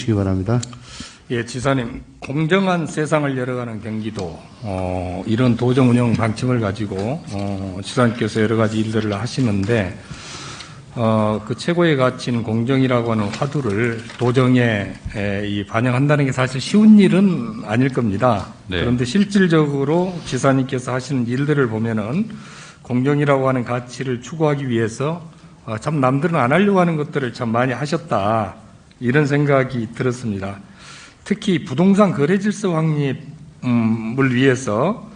주시기 바랍니다. 예, 지사님, 공정한 세상을 열어가는 경기도, 이런 도정 운영 방침을 가지고, 지사님께서 여러 가지 일들을 하시는데, 그 최고의 가치인 공정이라고 하는 화두를 도정에 반영한다는 게 사실 쉬운 일은 아닐 겁니다. 네. 그런데 실질적으로 지사님께서 하시는 일들을 보면은 공정이라고 하는 가치를 추구하기 위해서 참 남들은 안 하려고 하는 것들을 참 많이 하셨다. 이런 생각이 들었습니다. 특히 부동산 거래 질서 확립을 위해서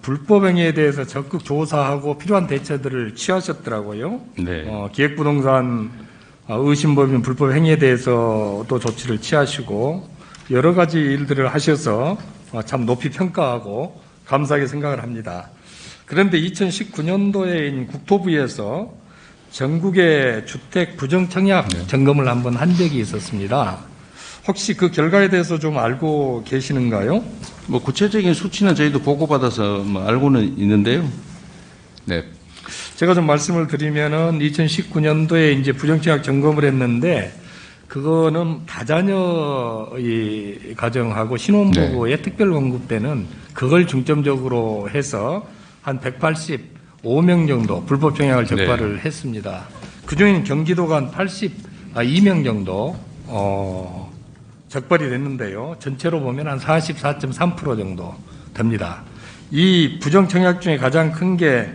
불법 행위에 대해서 적극 조사하고 필요한 대처들을 취하셨더라고요. 네. 기획부동산 의심법인 불법 행위에 대해서 또 조치를 취하시고 여러 가지 일들을 하셔서 참 높이 평가하고 감사하게 생각을 합니다. 그런데 2019년도에 국토부에서 전국의 주택 부정청약 점검을 한번 한 적이 있었습니다. 혹시 그 결과에 대해서 좀 알고 계시는가요? 뭐 구체적인 수치는 저희도 보고받아서 뭐 알고는 있는데요. 네. 제가 좀 말씀을 드리면은 2019년도에 이제 부정청약 점검을 했는데 그거는 다자녀의 가정하고 신혼부부의 특별 공급 때는 그걸 중점적으로 해서 한 185명 정도 불법 청약을 적발을 했습니다. 그중에는 경기도가 한 82명 정도 적발이 됐는데요. 전체로 보면 한 44.3% 정도 됩니다. 이 부정청약 중에 가장 큰 게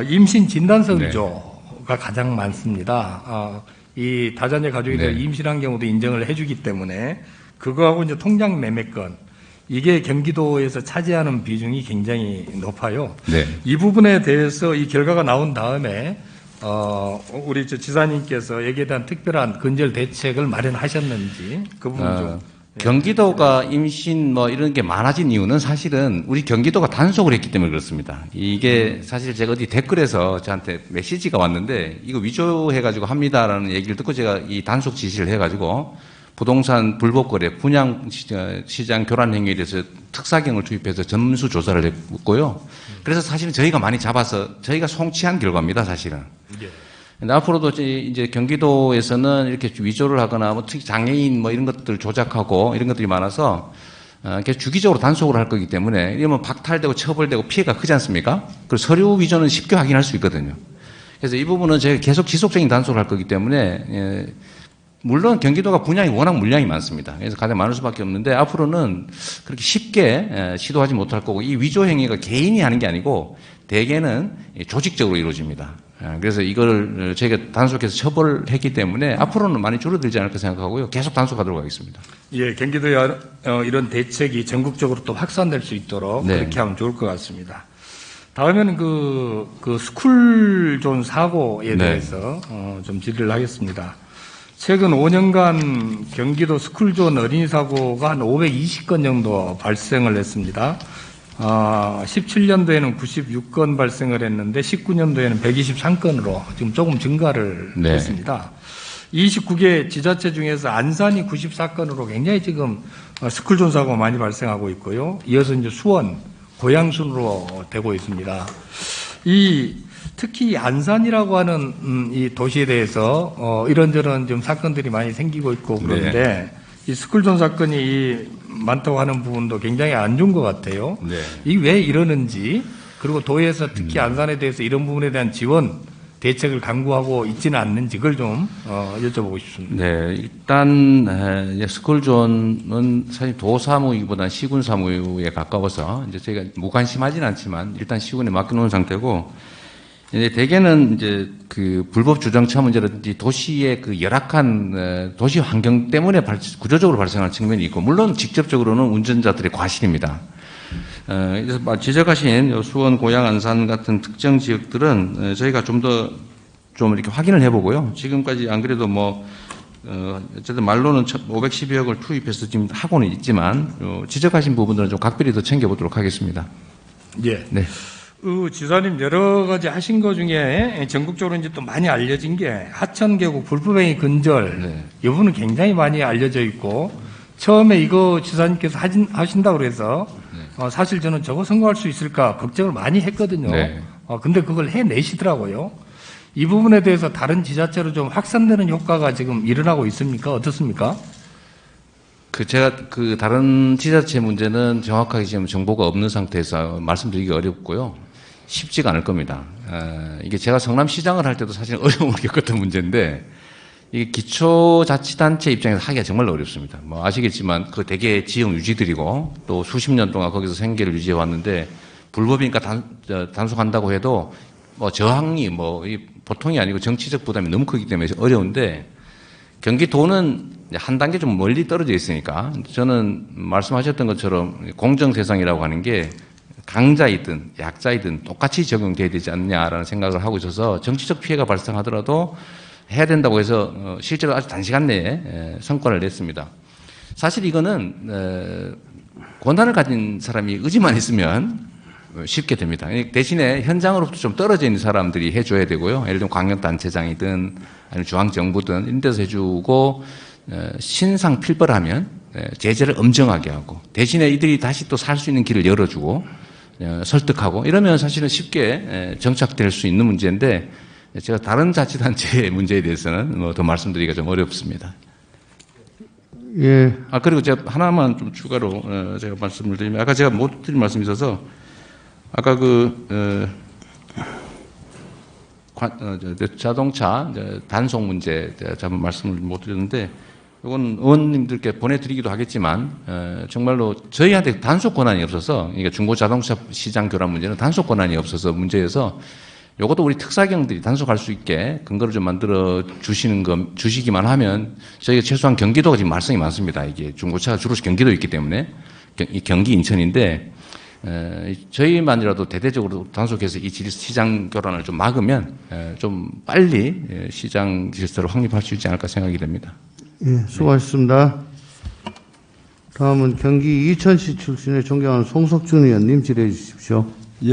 임신 진단서 위조가 가장 많습니다. 이 다자녀 가족이 임신한 경우도 인정을 해주기 때문에 그거하고 이제 통장 매매권 이게 경기도에서 차지하는 비중이 굉장히 높아요. 네. 이 부분에 대해서 이 결과가 나온 다음에 우리 지사님께서 여기에 대한 특별한 근절 대책을 마련하셨는지 그 부분 좀. 경기도가 임신 뭐 이런 게 많아진 이유는 사실은 우리 경기도가 단속을 했기 때문에 그렇습니다. 이게 사실 제가 어디 댓글에서 저한테 메시지가 왔는데 이거 위조해가지고 합니다라는 얘기를 듣고 제가 이 단속 지시를 해가지고 부동산 불법 거래, 분양 시장 교란 행위에 대해서 특사경을 투입해서 점수 조사를 했고요. 그래서 사실은 저희가 많이 잡아서 저희가 송치한 결과입니다, 사실은. 근데 앞으로도 이제 경기도에서는 이렇게 위조를 하거나 뭐 특히 장애인 뭐 이런 것들 조작하고 이런 것들이 많아서 계속 주기적으로 단속을 할 거기 때문에 이러면 박탈되고 처벌되고 피해가 크지 않습니까? 그리고 서류 위조는 쉽게 확인할 수 있거든요. 그래서 이 부분은 저희가 계속 지속적인 단속을 할 거기 때문에 물론 경기도가 분양이 워낙 물량이 많습니다. 그래서 가장 많을 수밖에 없는데 앞으로는 그렇게 쉽게 시도하지 못할 거고 이 위조 행위가 개인이 하는 게 아니고 대개는 조직적으로 이루어집니다. 그래서 이걸 저희가 단속해서 처벌했기 때문에 앞으로는 많이 줄어들지 않을까 생각하고요. 계속 단속하도록 하겠습니다. 예, 경기도에 이런 대책이 전국적으로 또 확산될 수 있도록 그렇게 하면 좋을 것 같습니다. 다음에는 그 스쿨존 사고에 대해서 좀 질의를 하겠습니다. 최근 5년간 경기도 스쿨존 어린이 사고가 한 520건 정도 발생을 했습니다. 17년도에는 96건 발생을 했는데 19년도에는 123건으로 지금 조금 증가를 했습니다. 29개 지자체 중에서 안산이 94건으로 굉장히 지금 스쿨존 사고가 많이 발생하고 있고요. 이어서 이제 수원, 고양 순으로 되고 있습니다. 특히 안산이라고 하는 이 도시에 대해서 이런저런 좀 사건들이 많이 생기고 있고 그런데 이 스쿨존 사건이 많다고 하는 부분도 굉장히 안 좋은 것 같아요. 이게 왜 이러는지 그리고 도에서 특히 안산에 대해서 이런 부분에 대한 지원 대책을 강구하고 있지는 않는지 그걸 좀 여쭤보고 싶습니다. 네, 일단 스쿨존은 사실 도사무이보다는 시군사무에 가까워서 이제 저희가 무관심하지는 않지만 일단 시군에 맡겨놓은 상태고. 이제 대개는 이제 그 불법 주정차 문제라든지 도시의 그 열악한 도시 환경 때문에 구조적으로 발생하는 측면이 있고 물론 직접적으로는 운전자들의 과실입니다. 그래서 지적하신 수원, 고양, 안산 같은 특정 지역들은 저희가 좀 이렇게 확인을 해보고요. 지금까지 안 그래도 어쨌든 말로는 512억을 투입해서 지금 하고는 있지만 지적하신 부분들은 좀 각별히 더 챙겨보도록 하겠습니다. 예. 네. 지사님 여러 가지 하신 것 중에 전국적으로 이제 또 많이 알려진 게 하천계곡 불법행위 근절 이 부분은 굉장히 많이 알려져 있고 처음에 이거 지사님께서 하신다고 그래서 사실 저는 저거 성공할 수 있을까 걱정을 많이 했거든요. 근데 그걸 해내시더라고요. 이 부분에 대해서 다른 지자체로 좀 확산되는 효과가 지금 일어나고 있습니까? 어떻습니까? 제가 다른 지자체 문제는 정확하게 지금 정보가 없는 상태에서 말씀드리기 어렵고요. 쉽지가 않을 겁니다. 이게 제가 성남시장을 할 때도 사실 어려움을 겪었던 문제인데, 이게 기초자치단체 입장에서 하기가 정말 어렵습니다. 뭐 아시겠지만 그 대개 지역 유지들이고 또 수십 년 동안 거기서 생계를 유지해 왔는데 불법이니까 단속한다고 해도 뭐 저항이 보통이 아니고 정치적 부담이 너무 크기 때문에 어려운데, 경기도는 한 단계 좀 멀리 떨어져 있으니까 저는 말씀하셨던 것처럼 공정세상이라고 하는 게 강자이든 약자이든 똑같이 적용돼야 되지 않냐라는 생각을 하고 있어서 정치적 피해가 발생하더라도 해야 된다고 해서 실제로 아주 단시간 내에 성과를 냈습니다. 사실 이거는 권한을 가진 사람이 의지만 있으면 쉽게 됩니다. 대신에 현장으로부터 좀 떨어져 있는 사람들이 해줘야 되고요. 예를 들면 광역단체장이든 아니면 중앙정부든 이런 데서 해주고, 신상 필벌하면 제재를 엄정하게 하고, 대신에 이들이 다시 또 살 수 있는 길을 열어주고 설득하고 이러면 사실은 쉽게 정착될 수 있는 문제인데, 제가 다른 자치단체의 문제에 대해서는 더 말씀드리기가 좀 어렵습니다. 예. 그리고 제가 하나만 좀 추가로 제가 말씀을 드리면, 아까 제가 못 드린 말씀이 있어서, 아까 자동차 단속 문제 제가 말씀을 못 드렸는데, 이건 의원님들께 보내드리기도 하겠지만, 정말로 저희한테 단속 권한이 없어서, 그러니까 중고자동차 시장 교란 문제는 단속 권한이 없어서 문제여서, 이것도 우리 특사경들이 단속할 수 있게 근거를 좀 만들어 주시기만 하면, 저희가 최소한 경기도가 지금 말썽이 많습니다. 이게 중고차가 주로 경기도에 있기 때문에, 경기 인천인데, 저희만이라도 대대적으로 단속해서 이 시장 교란을 좀 막으면 좀 빨리 시장 질서를 확립할 수 있지 않을까 생각이 됩니다. 예, 수고하셨습니다. 다음은 경기 이천시 출신의 존경하는 송석준 의원님 질의해 주십시오.